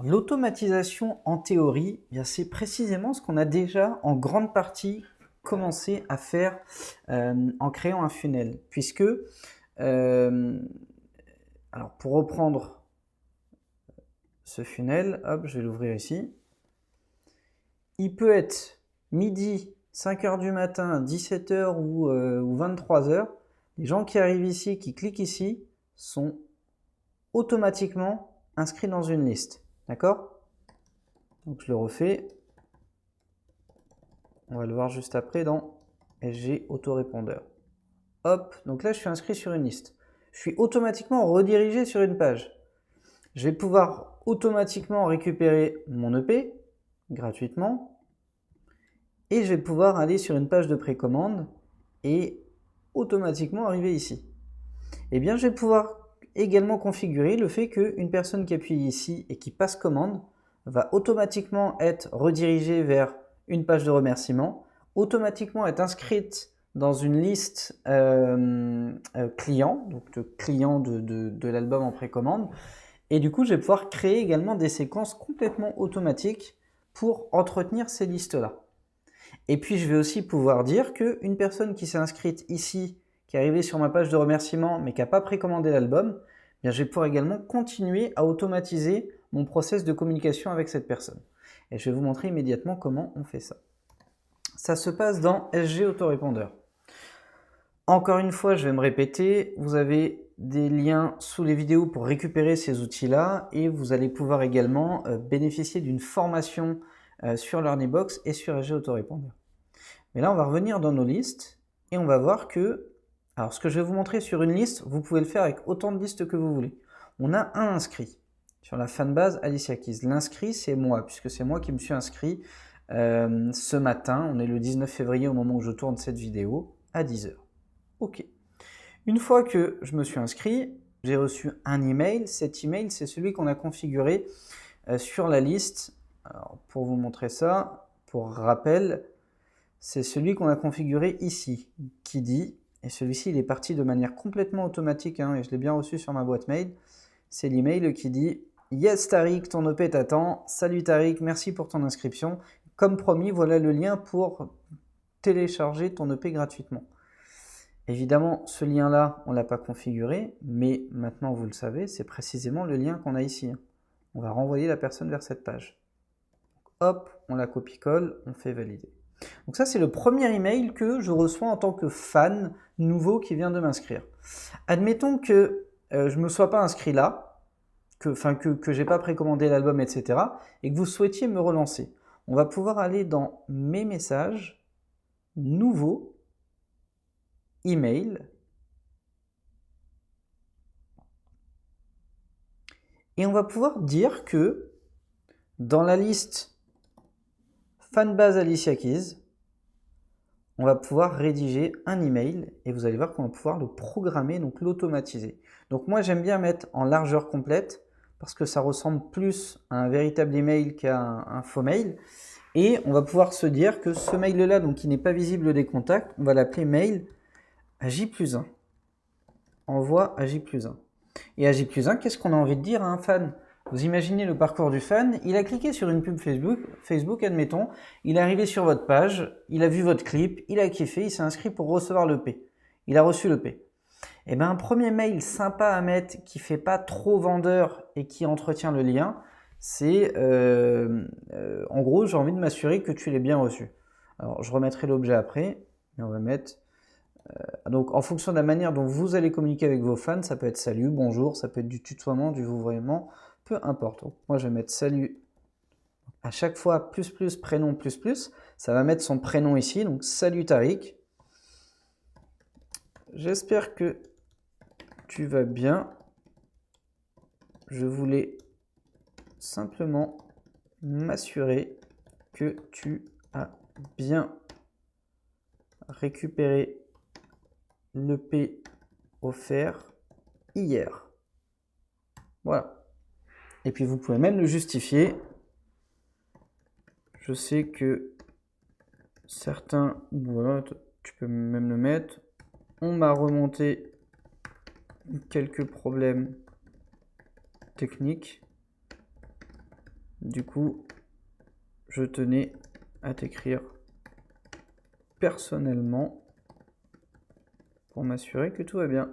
L'automatisation, en théorie, bien, c'est précisément ce qu'on a déjà en grande partie commencé à faire en créant un funnel. Puisque, alors pour reprendre ce funnel, hop, je vais l'ouvrir ici. Il peut être midi, 5 h du matin, 17 h ou 23 h. Les gens qui arrivent ici, qui cliquent ici, sont automatiquement inscrits dans une liste. D'accord ? Donc je le refais. On va le voir juste après dans SG autorépondeur. Hop, donc là je suis inscrit sur une liste. Je suis automatiquement redirigé sur une page. Je vais pouvoir automatiquement récupérer mon EP gratuitement. Et je vais pouvoir aller sur une page de précommande et automatiquement arriver ici. Et bien je vais pouvoir également configurer le fait qu'une personne qui appuie ici et qui passe commande va automatiquement être redirigée vers une page de remerciement, automatiquement être inscrite dans une liste client, donc de clients de l'album en précommande. Et du coup, je vais pouvoir créer également des séquences complètement automatiques pour entretenir ces listes-là. Et puis, je vais aussi pouvoir dire qu'une personne qui s'est inscrite ici, qui est arrivée sur ma page de remerciement, mais qui n'a pas précommandé l'album, bien, je vais pouvoir également continuer à automatiser mon process de communication avec cette personne. Et je vais vous montrer immédiatement comment on fait ça. Ça se passe dans SG autorépondeur. Encore une fois, je vais me répéter, vous avez des liens sous les vidéos pour récupérer ces outils-là et vous allez pouvoir également bénéficier d'une formation sur LearnyBox et sur SG autorépondeur. Mais là, on va revenir dans nos listes et on va voir que, alors ce que je vais vous montrer sur une liste, vous pouvez le faire avec autant de listes que vous voulez. On a un inscrit sur la fanbase Alicia Keys. L'inscrit, c'est moi, puisque c'est moi qui me suis inscrit ce matin. On est le 19 février au moment où je tourne cette vidéo, à 10 h. OK. Une fois que je me suis inscrit, j'ai reçu un email. Cet email, c'est celui qu'on a configuré sur la liste. Alors, pour vous montrer ça, pour rappel, c'est celui qu'on a configuré ici, qui dit, et celui-ci il est parti de manière complètement automatique, et je l'ai bien reçu sur ma boîte mail, c'est l'email qui dit « Yes Tariq, ton EP t'attend, salut Tariq, merci pour ton inscription, comme promis, voilà le lien pour télécharger ton EP gratuitement ». Évidemment, ce lien-là, on ne l'a pas configuré, mais maintenant vous le savez, c'est précisément le lien qu'on a ici. On va renvoyer la personne vers cette page. Hop, on la copie-colle, on fait valider. Donc ça, c'est le premier email que je reçois en tant que fan nouveau qui vient de m'inscrire. Admettons que je ne me sois pas inscrit là, que je n'ai pas précommandé l'album, etc. et que vous souhaitiez me relancer. On va pouvoir aller dans mes messages, nouveau, email, et on va pouvoir dire que dans la liste fanbase Alicia Keys, on va pouvoir rédiger un email et vous allez voir qu'on va pouvoir le programmer, donc l'automatiser. Donc moi j'aime bien mettre en largeur complète parce que ça ressemble plus à un véritable email qu'à un faux mail. Et on va pouvoir se dire que ce mail-là, donc qui n'est pas visible des contacts, on va l'appeler mail à J+1. Envoi à J+1. Et à J+1, qu'est-ce qu'on a envie de dire à un fan ? Vous imaginez le parcours du fan, il a cliqué sur une pub Facebook, admettons, il est arrivé sur votre page, il a vu votre clip, il a kiffé, il s'est inscrit pour recevoir l'EP. Il a reçu l'EP. Et bien un premier mail sympa à mettre qui ne fait pas trop vendeur et qui entretient le lien, c'est en gros j'ai envie de m'assurer que tu l'aies bien reçu. Alors je remettrai l'objet après, mais on va mettre... donc en fonction de la manière dont vous allez communiquer avec vos fans, ça peut être salut, bonjour, ça peut être du tutoiement, du vouvoiement, peu importe. Donc, moi je vais mettre salut. À chaque fois plus prénom plus, ça va mettre son prénom ici, donc salut Tariq. J'espère que tu vas bien. Je voulais simplement m'assurer que tu as bien récupéré l'EP offert hier. Voilà. Et puis vous pouvez même le justifier. Je sais que certains, voilà, tu peux même le mettre. On m'a remonté quelques problèmes techniques. du coup, je tenais à t'écrire personnellement pour m'assurer que tout va bien.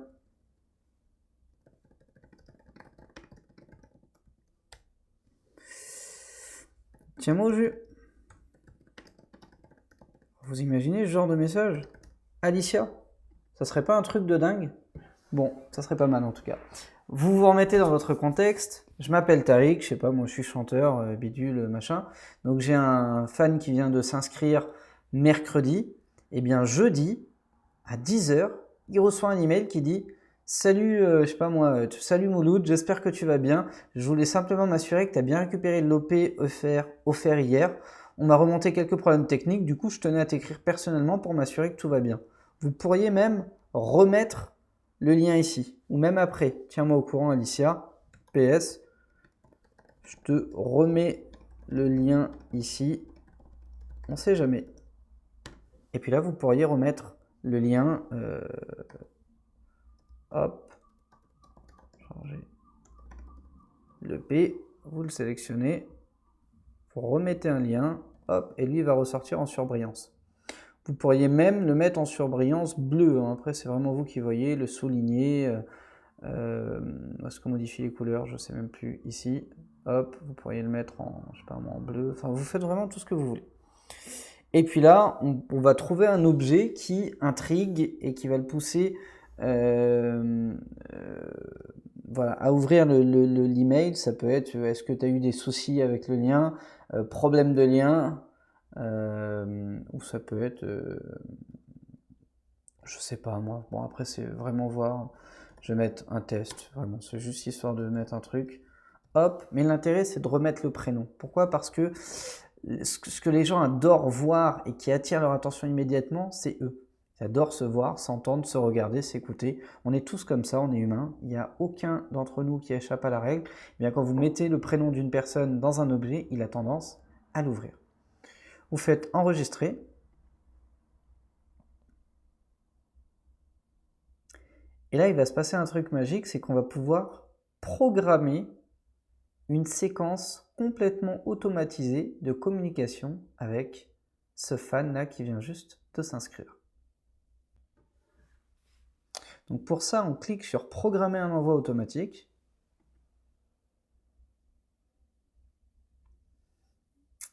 Tiens-moi au jus. Vous imaginez ce genre de message? Alicia, ça serait pas un truc de dingue? Bon, ça serait pas mal en tout cas. Vous vous remettez dans votre contexte. Je m'appelle Tariq, je sais pas, moi je suis chanteur, bidule, machin. Donc j'ai un fan qui vient de s'inscrire mercredi. Et bien jeudi, à 10 h, il reçoit un email qui dit « Salut, je sais pas moi, salut Mouloud, j'espère que tu vas bien. Je voulais simplement m'assurer que tu as bien récupéré l'OP offert hier. On m'a remonté quelques problèmes techniques, du coup je tenais à t'écrire personnellement pour m'assurer que tout va bien. Vous pourriez même remettre le lien ici, ou même après. Tiens-moi au courant Alicia, PS, je te remets le lien ici, on sait jamais. » Et puis là, vous pourriez remettre le lien, hop, changer le P, vous le sélectionnez, vous remettez un lien, hop, et lui il va ressortir en surbrillance. Vous pourriez même le mettre en surbrillance bleue, hein. Après c'est vraiment vous qui voyez, le souligner, est-ce qu'on modifie les couleurs, je ne sais même plus, ici, hop, vous pourriez le mettre en, je sais pas, en bleu, enfin vous faites vraiment tout ce que vous voulez. Et puis là, on va trouver un objet qui intrigue et qui va le pousser voilà, à ouvrir l'email. Ça peut être, est-ce que tu as eu des soucis avec le lien, problème de lien, ou ça peut être, je sais pas moi. Bon, après, c'est vraiment voir. Je vais mettre un test, vraiment, c'est juste histoire de mettre un truc. Hop, mais l'intérêt, c'est de remettre le prénom. Pourquoi? Parce que ce que les gens adorent voir et qui attire leur attention immédiatement, c'est eux. Ils adorent se voir, s'entendre, se regarder, s'écouter. On est tous comme ça, on est humains. Il n'y a aucun d'entre nous qui échappe à la règle. Eh bien, quand vous mettez le prénom d'une personne dans un objet, il a tendance à l'ouvrir. Vous faites enregistrer. Et là, il va se passer un truc magique, c'est qu'on va pouvoir programmer une séquence complètement automatisée de communication avec ce fan-là qui vient juste de s'inscrire. Donc pour ça, on clique sur « Programmer un envoi automatique ».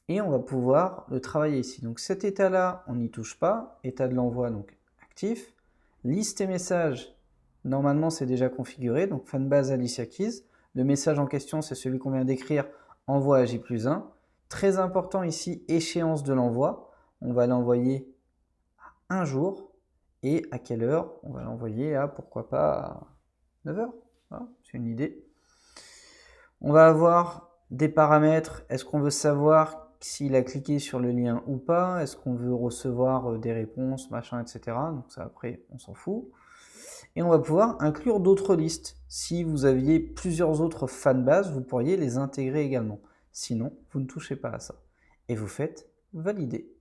Et on va pouvoir le travailler ici. Donc cet état-là, on n'y touche pas. État de l'envoi, donc actif. Liste et messages, normalement c'est déjà configuré. Donc fanbase Alicia Keys. Le message en question, c'est celui qu'on vient d'écrire, envoi à J+1. Très important ici, échéance de l'envoi. On va l'envoyer à un jour. Et à quelle heure? On va l'envoyer à, pourquoi pas, à 9 h. Voilà, c'est une idée. On va avoir des paramètres. Est-ce qu'on veut savoir s'il a cliqué sur le lien ou pas? Est-ce qu'on veut recevoir des réponses, machin, etc. Donc ça, après, on s'en fout. Et on va pouvoir inclure d'autres listes. Si vous aviez plusieurs autres fanbases, vous pourriez les intégrer également. Sinon, vous ne touchez pas à ça. Et vous faites valider.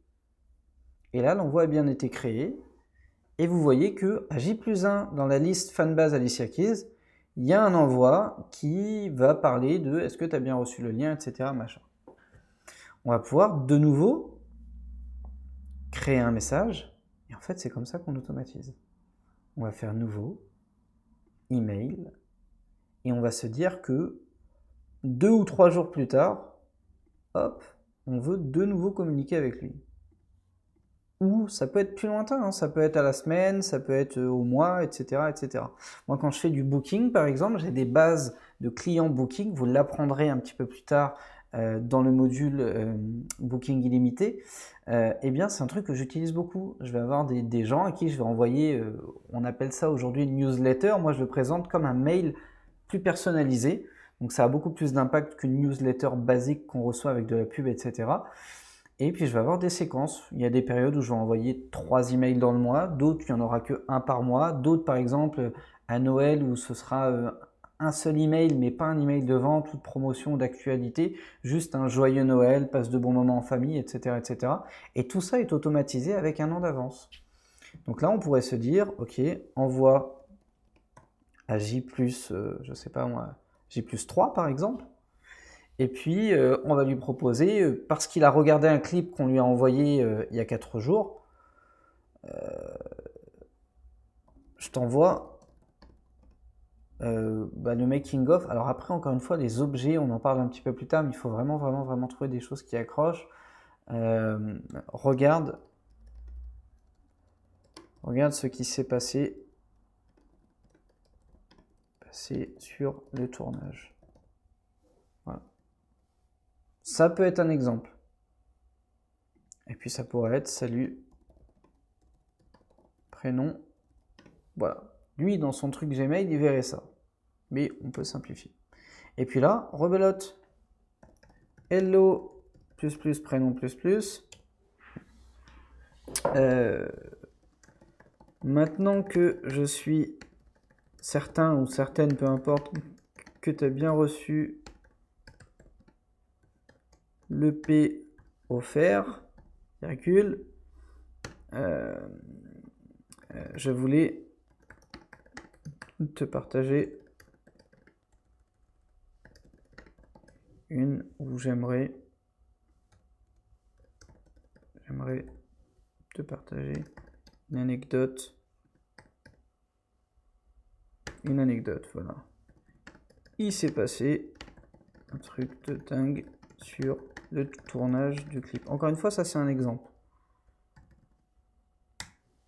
Et là, l'envoi a bien été créé. Et vous voyez que à J+1, dans la liste fanbase Alicia Keys, il y a un envoi qui va parler de est-ce que tu as bien reçu le lien, etc. Machin. On va pouvoir de nouveau créer un message. Et en fait, c'est comme ça qu'on automatise. On va faire nouveau, email, et on va se dire que 2 ou 3 jours plus tard, hop, on veut de nouveau communiquer avec lui. Ou ça peut être plus lointain, hein, ça peut être à la semaine, ça peut être au mois, etc., etc. Moi, quand je fais du booking, par exemple, j'ai des bases de clients booking, vous l'apprendrez un petit peu plus tard dans le module booking illimité. Eh bien, c'est un truc que j'utilise beaucoup. Je vais avoir des gens à qui je vais envoyer, on appelle ça aujourd'hui une newsletter. Moi, je le présente comme un mail plus personnalisé. Donc, ça a beaucoup plus d'impact qu'une newsletter basique qu'on reçoit avec de la pub, etc. Et puis je vais avoir des séquences. Il y a des périodes où je vais envoyer 3 emails dans le mois, d'autres il n'y en aura que 1 par mois, d'autres par exemple à Noël où ce sera un seul email mais pas un email de vente ou de promotion ou d'actualité, juste un joyeux Noël, passe de bons moments en famille, etc., etc. Et tout ça est automatisé avec un an d'avance. Donc là on pourrait se dire, ok, envoie à J+, je sais pas moi, J+3 par exemple. Et puis, on va lui proposer, parce qu'il a regardé un clip qu'on lui a envoyé il y a 4 jours, je t'envoie le making of. Alors après, encore une fois, les objets, on en parle un petit peu plus tard, mais il faut vraiment trouver des choses qui accrochent. Regarde ce qui s'est passé sur le tournage. Voilà. Ça peut être un exemple. Et puis ça pourrait être salut, prénom. Voilà. Lui, dans son truc Gmail, il verrait ça. Mais on peut simplifier. Et puis là, rebelote. Hello, prénom, maintenant que je suis certain ou certaine, peu importe, que tu as bien reçu le P offert, virgule, je voulais te partager une où j'aimerais te partager une anecdote, voilà. Il s'est passé un truc de dingue sur le tournage du clip. Encore une fois, ça c'est un exemple.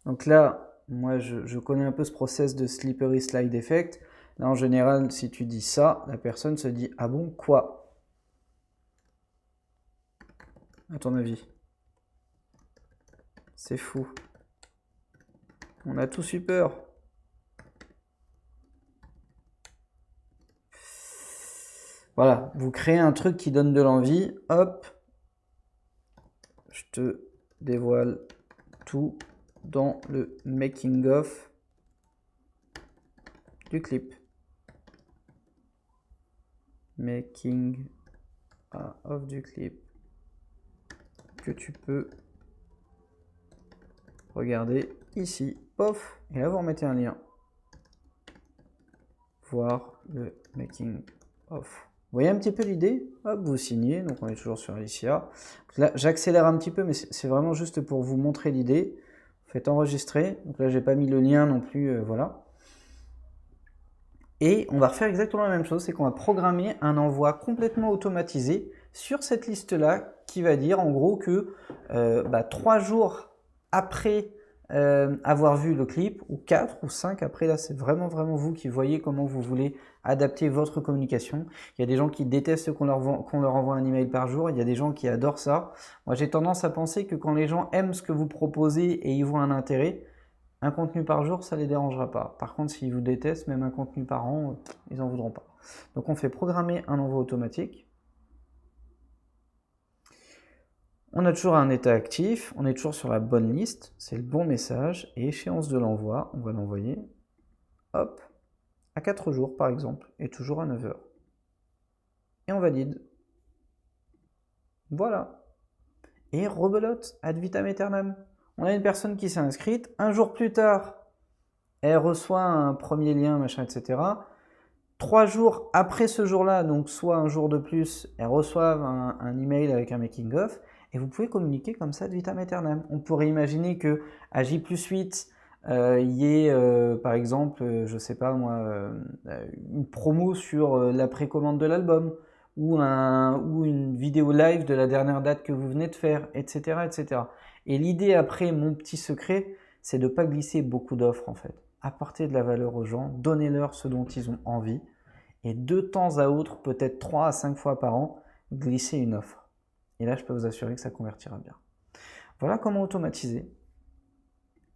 Donc là, moi je connais un peu ce process de slippery slide effect. Là en général, si tu dis ça, la personne se dit ah bon, quoi? À ton avis? C'est fou. On a tous eu peur. Voilà, vous créez un truc qui donne de l'envie. Hop, je te dévoile tout dans le making of du clip. Making of du clip que tu peux regarder ici. Pof, et là vous remettez un lien. Voir le making of. Vous voyez un petit peu l'idée? Hop, vous signez, donc on est toujours sur Alicia. Là, j'accélère un petit peu, mais c'est vraiment juste pour vous montrer l'idée. Faites enregistrer. Donc là, j'ai pas mis le lien non plus, voilà. Et on va refaire exactement la même chose, c'est qu'on va programmer un envoi complètement automatisé sur cette liste-là, qui va dire en gros que 3 jours après avoir vu le clip, ou 4 ou 5 après, là c'est vraiment vous qui voyez comment vous voulez adapter votre communication. Il y a des gens qui détestent qu'on leur envoie un email par jour, il y a des gens qui adorent ça. Moi j'ai tendance à penser que quand les gens aiment ce que vous proposez et y voient un intérêt, un contenu par jour, ça ne les dérangera pas. Par contre, s'ils vous détestent, même un contenu par an, ils n'en voudront pas. Donc on fait programmer un envoi automatique. On a toujours un état actif, on est toujours sur la bonne liste, c'est le bon message, et échéance de l'envoi, on va l'envoyer, hop, à 4 jours par exemple, et toujours à 9 heures. Et on valide. Voilà. Et rebelote, ad vitam aeternam. On a une personne qui s'est inscrite, un jour plus tard, elle reçoit un premier lien, machin, etc. 3 jours après ce jour-là, donc soit un jour de plus, elles reçoivent un email avec un making-of, et vous pouvez communiquer comme ça de vitam aeternam. On pourrait imaginer que à J+8, il y ait par exemple, je sais pas moi, une promo sur la précommande de l'album, ou une vidéo live de la dernière date que vous venez de faire, etc. etc. Et l'idée après, mon petit secret, c'est de ne pas glisser beaucoup d'offres en fait. Apporter de la valeur aux gens, donnez-leur ce dont ils ont envie, et de temps à autre, peut-être 3 à 5 fois par an, glisser une offre. Et là, je peux vous assurer que ça convertira bien. Voilà comment automatiser.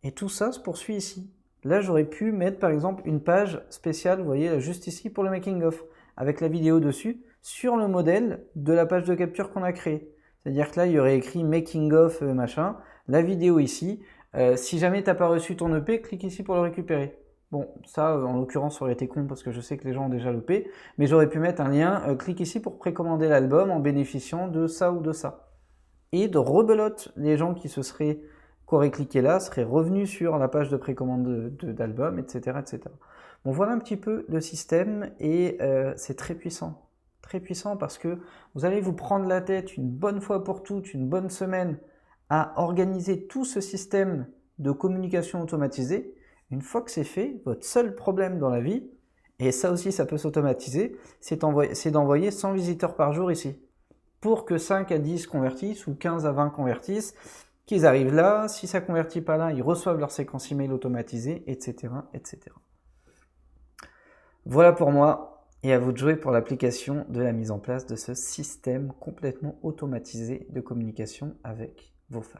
Et tout ça se poursuit ici. Là, j'aurais pu mettre par exemple une page spéciale, vous voyez, là, juste ici pour le making-of, avec la vidéo dessus, sur le modèle de la page de capture qu'on a créée. C'est-à-dire que là, il y aurait écrit making-of, machin, la vidéo ici. Si jamais tu n'as pas reçu ton EP, clique ici pour le récupérer. Bon, ça, en l'occurrence, ça aurait été con parce que je sais que les gens ont déjà l'EP, mais j'aurais pu mettre un lien, clique ici pour précommander l'album en bénéficiant de ça ou de ça. Et de rebelote, les gens qui auraient cliqué là, seraient revenus sur la page de précommande d'album, etc., etc. Bon, voilà un petit peu le système et c'est très puissant. très puissant parce que vous allez vous prendre la tête une bonne fois pour toutes, une bonne semaine, à organiser tout ce système de communication automatisée. Une fois que c'est fait, votre seul problème dans la vie, et ça aussi ça peut s'automatiser, c'est d'envoyer 100 visiteurs par jour ici. Pour que 5 à 10 convertissent ou 15 à 20 convertissent, qu'ils arrivent là, si ça ne convertit pas là, ils reçoivent leur séquence email automatisée, etc., etc. Voilà pour moi, et à vous de jouer pour l'application de la mise en place de ce système complètement automatisé de communication avec vos fans.